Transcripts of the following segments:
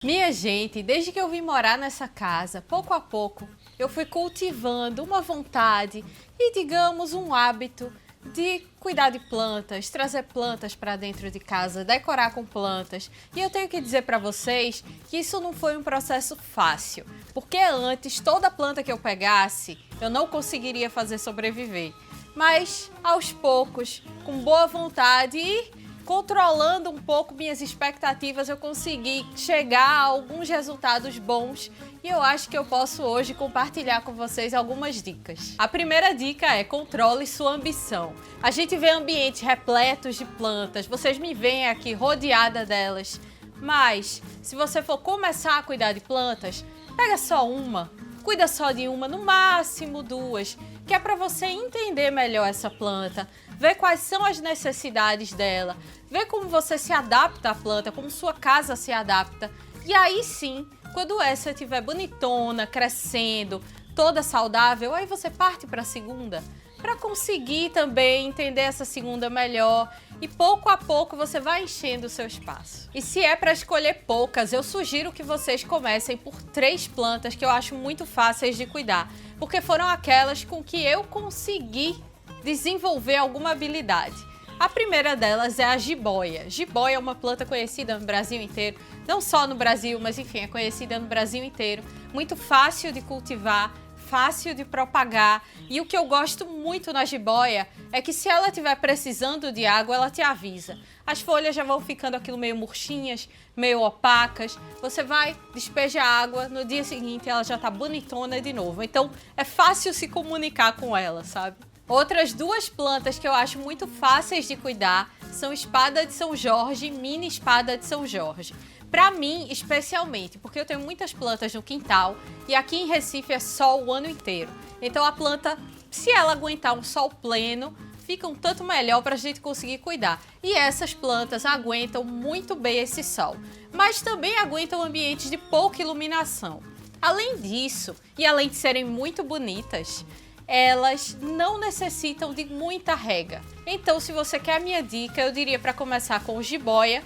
Minha gente, desde que eu vim morar nessa casa, pouco a pouco, eu fui cultivando uma vontade e, digamos, um hábito de cuidar de plantas, trazer plantas para dentro de casa, decorar com plantas. E eu tenho que dizer para vocês que isso não foi um processo fácil, porque antes toda planta que eu pegasse, eu não conseguiria fazer sobreviver. Mas aos poucos, com boa vontade e controlando um pouco minhas expectativas, eu consegui chegar a alguns resultados bons e eu acho que eu posso hoje compartilhar com vocês algumas dicas. A primeira dica é: controle sua ambição. A gente vê ambientes repletos de plantas, vocês me veem aqui rodeada delas, mas se você for começar a cuidar de plantas, pega só uma, cuida só de uma, no máximo duas, que é para você entender melhor essa planta, ver quais são as necessidades dela, ver como você se adapta à planta, como sua casa se adapta. E aí sim, quando essa estiver bonitona, crescendo, toda saudável, aí você parte para a segunda, para conseguir também entender essa segunda melhor. E pouco a pouco você vai enchendo o seu espaço. E se é para escolher poucas, eu sugiro que vocês comecem por 3 plantas que eu acho muito fáceis de cuidar, porque foram aquelas com que eu consegui desenvolver alguma habilidade. A primeira delas é a jiboia. Jiboia é uma planta conhecida no Brasil inteiro, não só no Brasil, mas enfim, é conhecida no Brasil inteiro. Muito fácil de cultivar, fácil de propagar. E o que eu gosto muito na jiboia é que se ela estiver precisando de água, ela te avisa. As folhas já vão ficando aquilo meio murchinhas, meio opacas. Você vai, despeja a água, no dia seguinte ela já tá bonitona de novo. Então é fácil se comunicar com ela, sabe? Outras 2 plantas que eu acho muito fáceis de cuidar são espada de São Jorge e mini espada de São Jorge. Para mim, especialmente, porque eu tenho muitas plantas no quintal e aqui em Recife é sol o ano inteiro. Então a planta, se ela aguentar um sol pleno, fica um tanto melhor para a gente conseguir cuidar. E essas plantas aguentam muito bem esse sol, mas também aguentam ambientes de pouca iluminação. Além disso, e além de serem muito bonitas, elas não necessitam de muita rega. Então, se você quer a minha dica, eu diria para começar com jiboia,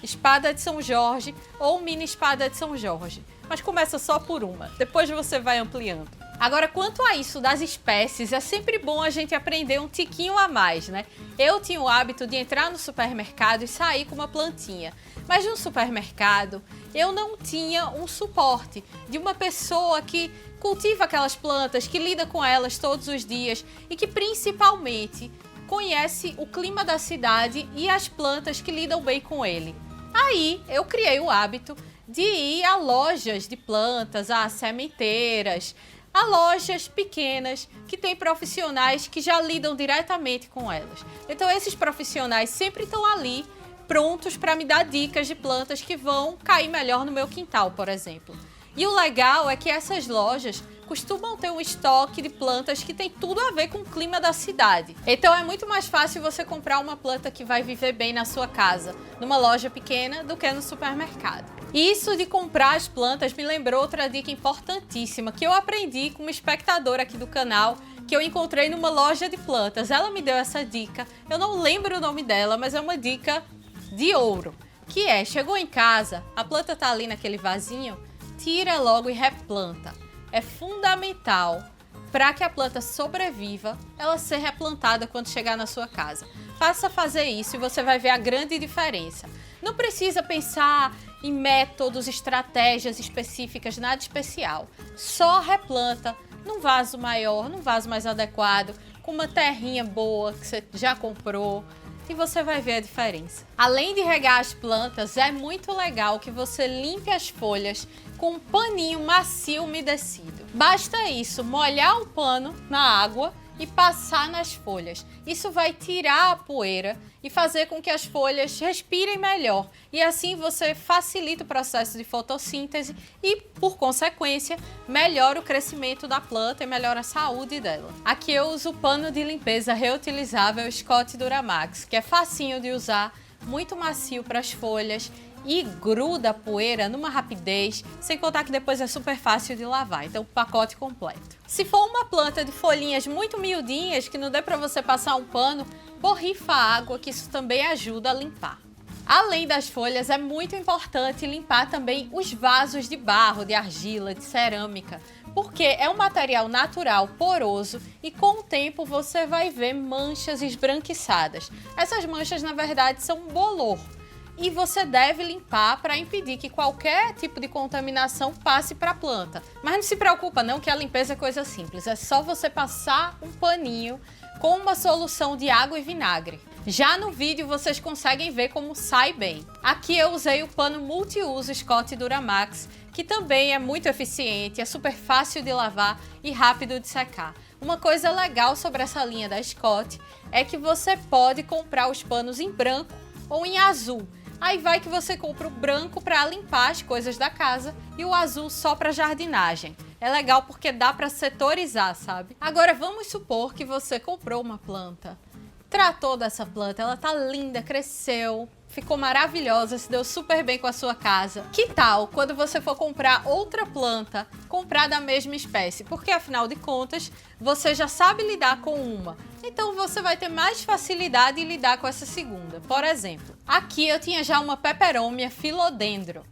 espada de São Jorge ou mini espada de São Jorge. Mas começa só por uma, depois você vai ampliando. Agora, quanto a isso das espécies, é sempre bom a gente aprender um tiquinho a mais, né? Eu tinha o hábito de entrar no supermercado e sair com uma plantinha. Mas no supermercado, eu não tinha um suporte de uma pessoa que cultiva aquelas plantas, que lida com elas todos os dias e que principalmente conhece o clima da cidade e as plantas que lidam bem com ele. Aí eu criei o hábito de ir a lojas de plantas, a sementeiras, a lojas pequenas que têm profissionais que já lidam diretamente com elas. Então esses profissionais sempre estão ali prontos para me dar dicas de plantas que vão cair melhor no meu quintal, por exemplo. E o legal é que essas lojas costumam ter um estoque de plantas que tem tudo a ver com o clima da cidade. Então é muito mais fácil você comprar uma planta que vai viver bem na sua casa, numa loja pequena, do que no supermercado. E isso de comprar as plantas me lembrou outra dica importantíssima que eu aprendi com uma espectadora aqui do canal, que eu encontrei numa loja de plantas. Ela me deu essa dica, eu não lembro o nome dela, mas é uma dica de ouro, que é: chegou em casa, a planta tá ali naquele vasinho, tira logo e replanta. É fundamental para que a planta sobreviva, ela ser replantada quando chegar na sua casa. Faça fazer isso e você vai ver a grande diferença. Não precisa pensar em métodos, estratégias específicas, nada especial. Só replanta num vaso maior, num vaso mais adequado, com uma terrinha boa que você já comprou, e você vai ver a diferença. Além de regar as plantas, é muito legal que você limpe as folhas com um paninho macio umedecido. Basta isso, molhar o pano na água e passar nas folhas. Isso vai tirar a poeira e fazer com que as folhas respirem melhor. E assim você facilita o processo de fotossíntese e, por consequência, melhora o crescimento da planta e melhora a saúde dela. Aqui eu uso o pano de limpeza reutilizável Scott Duramax, que é facinho de usar, muito macio para as folhas e gruda a poeira numa rapidez, sem contar que depois é super fácil de lavar, então pacote completo. Se for uma planta de folhinhas muito miudinhas, que não dê para você passar um pano, borrifa a água, que isso também ajuda a limpar. Além das folhas, é muito importante limpar também os vasos de barro, de argila, de cerâmica, porque é um material natural, poroso, e com o tempo você vai ver manchas esbranquiçadas. Essas manchas, na verdade, são um bolor. E você deve limpar para impedir que qualquer tipo de contaminação passe para a planta. Mas não se preocupa não, que a limpeza é coisa simples. É só você passar um paninho com uma solução de água e vinagre. Já no vídeo vocês conseguem ver como sai bem. Aqui eu usei o pano multiuso Scott Duramax, que também é muito eficiente, é super fácil de lavar e rápido de secar. Uma coisa legal sobre essa linha da Scott é que você pode comprar os panos em branco ou em azul. Aí vai que você compra o branco para limpar as coisas da casa e o azul só para jardinagem. É legal porque dá para setorizar, sabe? Agora vamos supor que você comprou uma planta, tratou dessa planta, ela tá linda, cresceu, ficou maravilhosa, se deu super bem com a sua casa. Que tal quando você for comprar outra planta, comprar da mesma espécie? Porque afinal de contas, você já sabe lidar com uma. Então você vai ter mais facilidade em lidar com essa segunda. Por exemplo, aqui eu tinha já uma peperômia philodendron.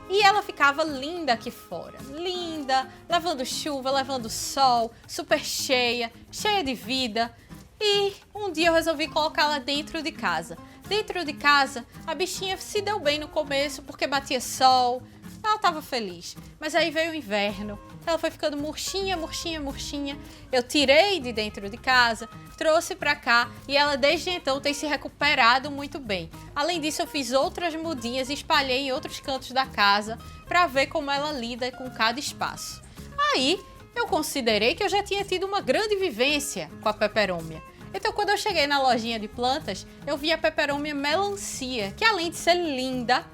E ela ficava linda aqui fora, linda, levando chuva, levando sol, super cheia, cheia de vida. E um dia eu resolvi colocá-la dentro de casa. Dentro de casa, a bichinha se deu bem no começo porque batia sol, ela estava feliz. Mas aí veio o inverno, ela foi ficando murchinha, murchinha, murchinha. Eu tirei de dentro de casa, trouxe para cá e ela desde então tem se recuperado muito bem. Além disso, eu fiz outras mudinhas e espalhei em outros cantos da casa para ver como ela lida com cada espaço. Aí eu considerei que eu já tinha tido uma grande vivência com a peperômia. Então, quando eu cheguei na lojinha de plantas, eu vi a peperômia melancia, que além de ser linda,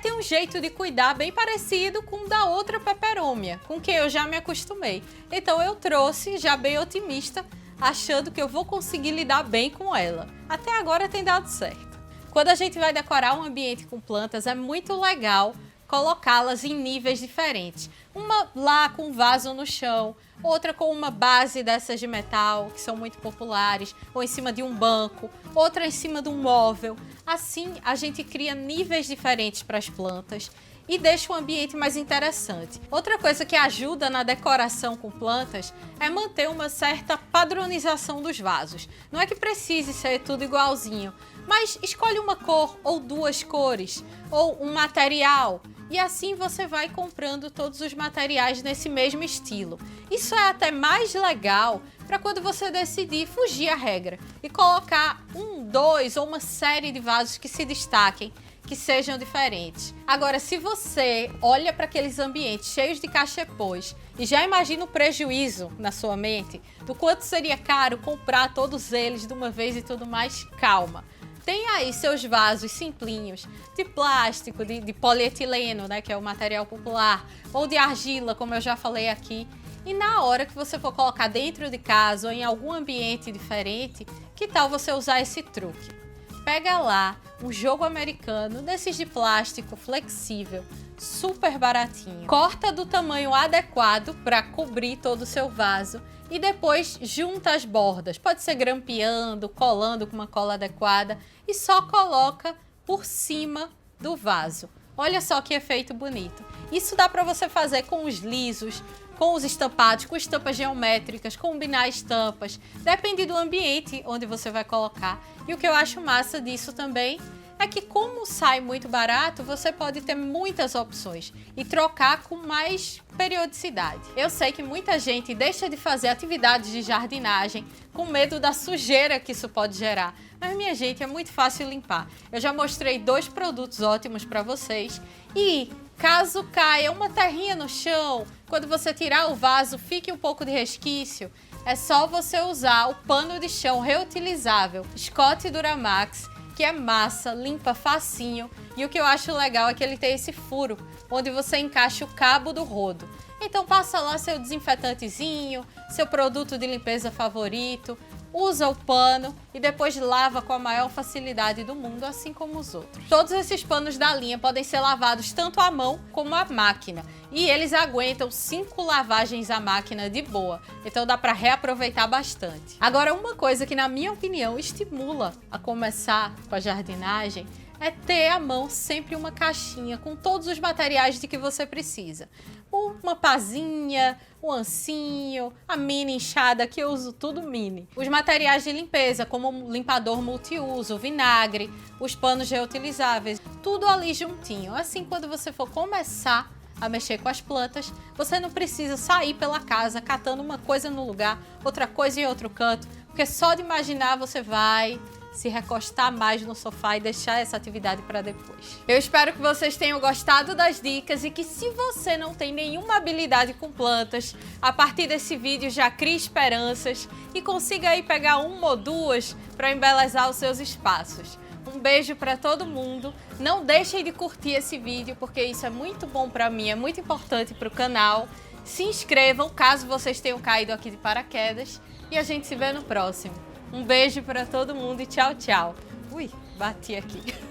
tem um jeito de cuidar bem parecido com o da outra peperômia, com quem eu já me acostumei. Então, eu trouxe, já bem otimista, achando que eu vou conseguir lidar bem com ela. Até agora tem dado certo. Quando a gente vai decorar um ambiente com plantas, é muito legal colocá-las em níveis diferentes. Uma lá com um vaso no chão, outra com uma base dessas de metal, que são muito populares, ou em cima de um banco, outra em cima de um móvel. Assim, a gente cria níveis diferentes para as plantas e deixa o ambiente mais interessante. Outra coisa que ajuda na decoração com plantas é manter uma certa padronização dos vasos. Não é que precise ser tudo igualzinho, mas escolhe uma cor ou duas cores, ou um material, e assim você vai comprando todos os materiais nesse mesmo estilo. Isso é até mais legal para quando você decidir fugir à regra e colocar um, dois ou uma série de vasos que se destaquem, que sejam diferentes. Agora, se você olha para aqueles ambientes cheios de cachepôs e já imagina o prejuízo na sua mente do quanto seria caro comprar todos eles de uma vez e tudo mais, calma. Tem aí seus vasos simplinhos, de plástico, de polietileno, né, que é o material popular, ou de argila, como eu já falei aqui. E na hora que você for colocar dentro de casa ou em algum ambiente diferente, que tal você usar esse truque? Pega lá um jogo americano desses de plástico flexível, super baratinho. Corta do tamanho adequado para cobrir todo o seu vaso e depois junta as bordas. Pode ser grampeando, colando com uma cola adequada e só coloca por cima do vaso. Olha só que efeito bonito. Isso dá para você fazer com os lisos, com os estampados, com estampas geométricas, combinar estampas. Depende do ambiente onde você vai colocar. E o que eu acho massa disso também é que, como sai muito barato, você pode ter muitas opções e trocar com mais periodicidade. Eu sei que muita gente deixa de fazer atividades de jardinagem com medo da sujeira que isso pode gerar. Mas, minha gente, é muito fácil limpar. Eu já mostrei 2 produtos ótimos para vocês e caso caia uma terrinha no chão, quando você tirar o vaso, fique um pouco de resquício, é só você usar o pano de chão reutilizável Scott Duramax, que é massa, limpa facinho, e o que eu acho legal é que ele tem esse furo, onde você encaixa o cabo do rodo. Então passa lá seu desinfetantezinho, seu produto de limpeza favorito, usa o pano e depois lava com a maior facilidade do mundo, assim como os outros. Todos esses panos da linha podem ser lavados tanto à mão como à máquina e eles aguentam 5 lavagens à máquina de boa, então dá para reaproveitar bastante. Agora, uma coisa que na minha opinião estimula a começar com a jardinagem é ter à mão sempre uma caixinha com todos os materiais de que você precisa. Uma pazinha, um ancinho, a mini enxada, que eu uso tudo mini. Os materiais de limpeza, como um limpador multiuso, vinagre, os panos reutilizáveis, tudo ali juntinho. Assim, quando você for começar a mexer com as plantas, você não precisa sair pela casa catando uma coisa no lugar, outra coisa em outro canto, porque só de imaginar você vai se recostar mais no sofá e deixar essa atividade para depois. Eu espero que vocês tenham gostado das dicas e que, se você não tem nenhuma habilidade com plantas, a partir desse vídeo já crie esperanças e consiga aí pegar uma ou duas para embelezar os seus espaços. Um beijo para todo mundo. Não deixem de curtir esse vídeo, porque isso é muito bom para mim, é muito importante para o canal. Se inscrevam caso vocês tenham caído aqui de paraquedas e a gente se vê no próximo. Um beijo para todo mundo e tchau, tchau. Ui, bati aqui.